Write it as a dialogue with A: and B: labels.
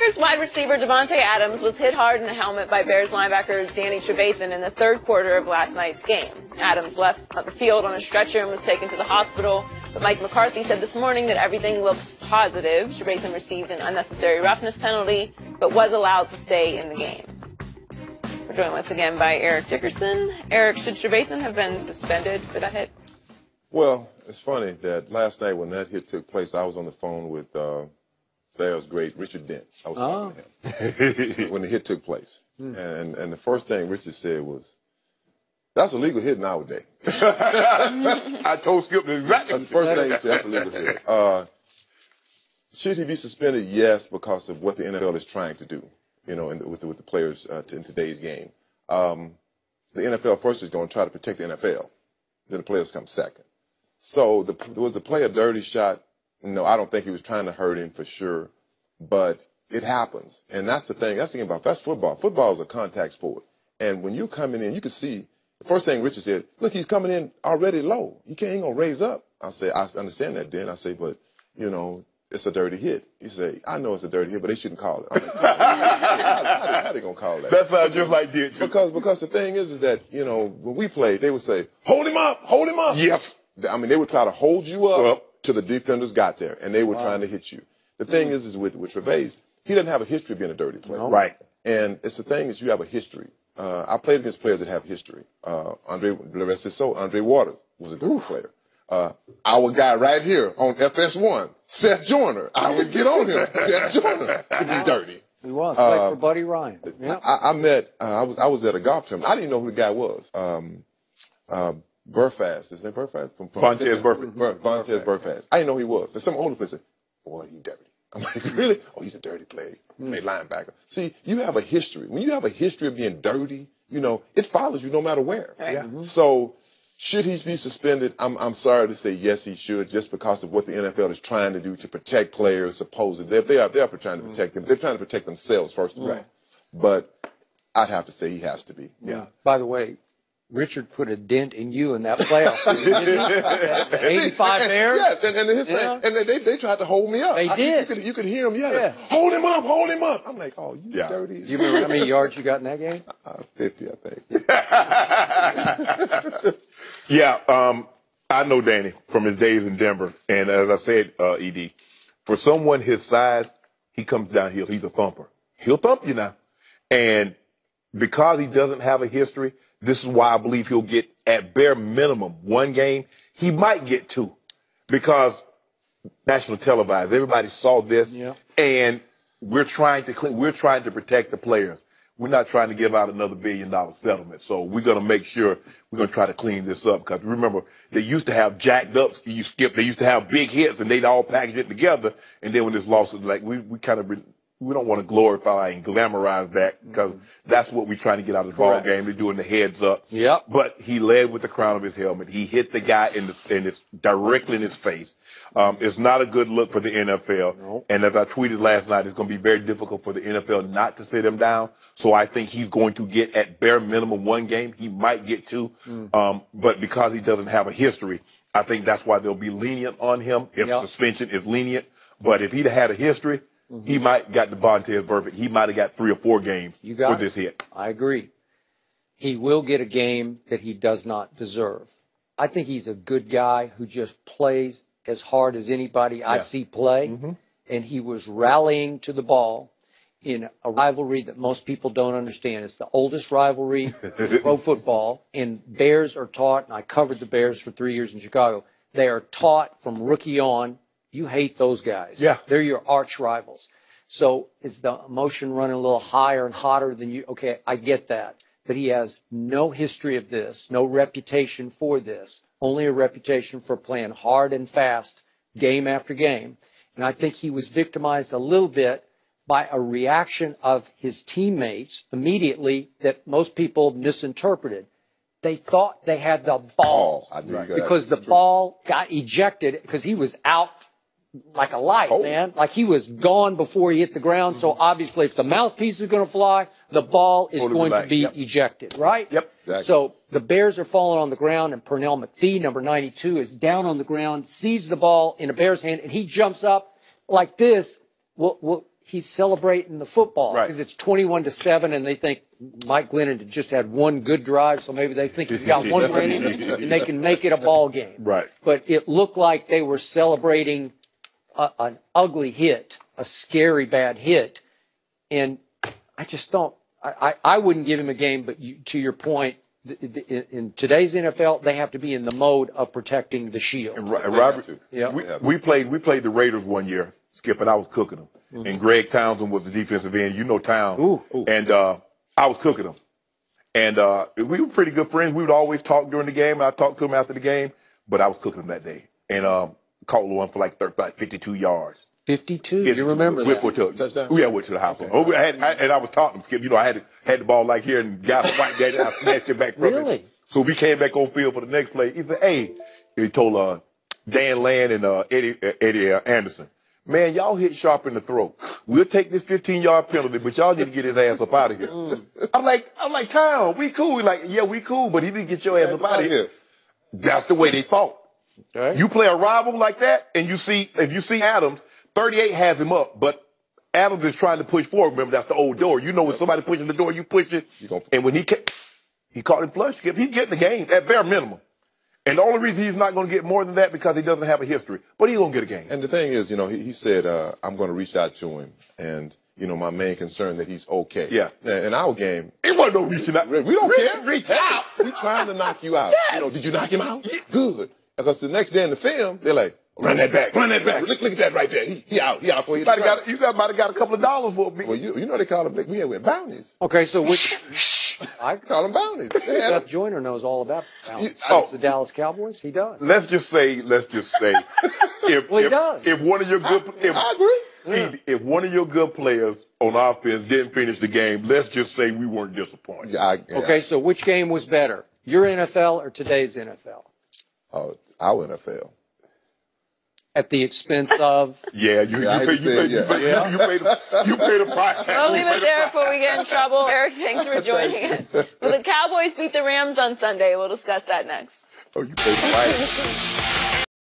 A: Packers wide receiver Davante Adams was hit hard in the helmet by Bears linebacker Danny Trevathan in the third quarter of last night's game. Adams left the field on a stretcher and was taken to the hospital, but Mike McCarthy said this morning that everything looks positive. Trevathan received an unnecessary roughness penalty, but was allowed to stay in the game. We're joined once again by Eric Dickerson. Eric, should Trevathan have been suspended for that hit?
B: Well, it's funny that last night when that hit took place, I was on the phone with Bears great Richard Dent. I was talking to him when the hit took place. And the first thing Richard said was, "That's a legal hit nowadays."
C: I told Skip exactly.
B: That's the first thing he said, that's a legal hit. Should he be suspended? Yes, because of what the NFL is trying to do, you know, with the players in today's game. The NFL first is going to try to protect the NFL. Then the players come second. So was the play a dirty shot? No, I don't think he was trying to hurt him for sure, but it happens. And that's the thing. That's the thing about that's football. Football is a contact sport. And when you're coming in, you can see the first thing Richard said, look, he's coming in already low. He ain't going to raise up. I say, I understand that, Dan. I say, but, you know, it's a dirty hit. He said, I know it's a dirty hit, but they shouldn't call it. I'm like, how they going to call that?
C: That sounds just like that, too.
B: Because the thing is that, you know, when we played, they would say, hold him up, hold him up.
C: Yes.
B: I mean, they would try to hold you up till the defenders got there, and they were trying to hit you. The thing is with Trevathan, he doesn't have a history of being a dirty player.
C: No. Right.
B: And it's the thing is you have a history. I played against players that have history. Andre Waters was a dirty player. Our guy right here on FS1, Seth Joyner. I would get on him. Seth Joyner could be dirty.
D: He was, like for Buddy Ryan. Yep.
B: I was at a golf tournament. I didn't know who the guy was. Burfast. Is that Burfast?
C: Vontez
B: Burfast. I didn't know who he was. And some older player said, boy, he's dirty. I'm like, really? Oh, he's a dirty player. He played linebacker. See, you have a history. When you have a history of being dirty, you know, it follows you no matter where.
A: Right.
D: Yeah.
B: So should he be suspended? I'm sorry to say yes, he should, just because of what the NFL is trying to do to protect players, supposedly. They are trying to protect them. They're trying to protect themselves, first of all. But I'd have to say he has to be.
D: Yeah. By the way, Richard put a dent in you in that playoff game, didn't he? The 85 Bears?
B: Yes, and his thing, and they tried to hold me up.
D: They did.
B: You could hear him yelling, hold him up, hold him up. I'm like, oh, you dirty.
D: Do you remember how many yards you got in that game?
B: 50, I think.
C: I know Danny from his days in Denver. And as I said, ED, for someone his size, he comes downhill. He's a thumper. He'll thump you now. And because he doesn't have a history, this is why I believe he'll get, at bare minimum, one game. He might get two because national televised. Everybody saw this, and we're trying to protect the players. We're not trying to give out another $1 billion settlement. So we're going to make sure we're going to try to clean this up. Because remember, they used to have jacked ups. They used to have big hits, and they'd all package it together. And then when this loss is like, we don't want to glorify and glamorize that because that's what we're trying to get out of the ball game. They're doing the heads up.
D: Yep.
C: But he led with the crown of his helmet. He hit the guy directly in his face. It's not a good look for the NFL.
D: Nope.
C: And as I tweeted last night, it's going to be very difficult for the NFL not to sit him down. So I think he's going to get at bare minimum one game. He might get two. But because he doesn't have a history, I think that's why they'll be lenient on him if suspension is lenient. But if he'd had a history, he might got the Vontez perfect. He might have got 3 or 4 games for this hit.
D: I agree. He will get a game that he does not deserve. I think he's a good guy who just plays as hard as anybody I see play. And he was rallying to the ball in a rivalry that most people don't understand. It's the oldest rivalry in pro football. And Bears are taught, and I covered the Bears for 3 years in Chicago, they are taught from rookie on, you hate those guys.
C: Yeah.
D: They're your arch rivals. So is the emotion running a little higher and hotter than you? Okay, I get that. But he has no history of this, no reputation for this, only a reputation for playing hard and fast game after game. And I think he was victimized a little bit by a reaction of his teammates immediately that most people misinterpreted. They thought they had the ball because the ball got ejected because he was out like a light, man. Like he was gone before he hit the ground. So obviously if the mouthpiece is going to fly, the ball is going to be ejected, right?
C: Yep. Exactly.
D: So the Bears are falling on the ground, and Pernell McPhee, number 92, is down on the ground, sees the ball in a Bear's hand, and he jumps up like this. Well, he's celebrating the football
C: Right.
D: because it's 21-7, and they think Mike Glennon had just had one good drive, so maybe they think he's got one more inning and they can make it a ball game.
C: Right.
D: But it looked like they were celebrating an ugly hit, a scary bad hit, and I just don't. I wouldn't give him a game, but to your point, in today's NFL, they have to be in the mode of protecting the shield.
C: And Robert,
D: Yeah.
C: we played the Raiders one year, Skip, and I was cooking them.
D: Mm-hmm.
C: And Greg Townsend was the defensive end. You know Town.
D: Ooh.
C: And I was cooking them. And we were pretty good friends. We would always talk during the game. I talked to him after the game, but I was cooking him that day. And caught one for like 52 yards.
D: 52? You remember that?
C: Touchdown? Yeah, I went to the house. Okay. And I was talking to Skip. You know, I had the ball like here and got a white daddy. I snatched it back from him.
D: Really?
C: So we came back on field for the next play. He said, hey, he told Dan Land and Eddie Anderson, man, y'all hit Sharp in the throat. We'll take this 15-yard penalty, but y'all need to get his ass up out of here. I'm like, Town, we cool. He's like, yeah, we cool, but he didn't get your ass up out of here. That's the way they fought.
D: Okay.
C: You play a rival like that, and if you see Adams, 38 has him up, but Adams is trying to push forward. Remember, that's the old door. You know, when somebody pushes the door, you push it. And when he caught him flush, Skip, he's getting the game at bare minimum. And the only reason he's not going to get more than that because he doesn't have a history. But he's going to get a game.
B: And the thing is, you know, he said, I'm going to reach out to him. And, you know, my main concern that he's okay.
C: Yeah.
B: Now, in our game,
C: It wasn't no reaching out.
B: we don't care.
C: Reach out.
B: We trying to knock you out. You know, did you knock him out? Good. Because the next day in the film, they're like, run that back. Look at that right there. He out for you.
C: You might have got a couple of dollars for me.
B: Well, you know they call them, we had bounties.
D: Okay, so which I
B: Call them bounties. They had
D: Seth Joyner knows all about bounties.
B: Oh.
D: It's the Dallas Cowboys. He does.
C: Let's just say, if
D: Well, he does.
C: if one of your good,
B: I agree.
C: if one of your good players on offense didn't finish the game, let's just say we weren't disappointed.
B: Yeah,
D: Okay, so which game was better, your NFL or today's NFL?
B: Our NFL.
D: At the expense of?
C: Yeah, you pay the price.
A: We'll leave it there before we get in trouble. Eric, thanks for joining us. Will the Cowboys beat the Rams on Sunday? We'll discuss that next.
C: Oh, you pay the price.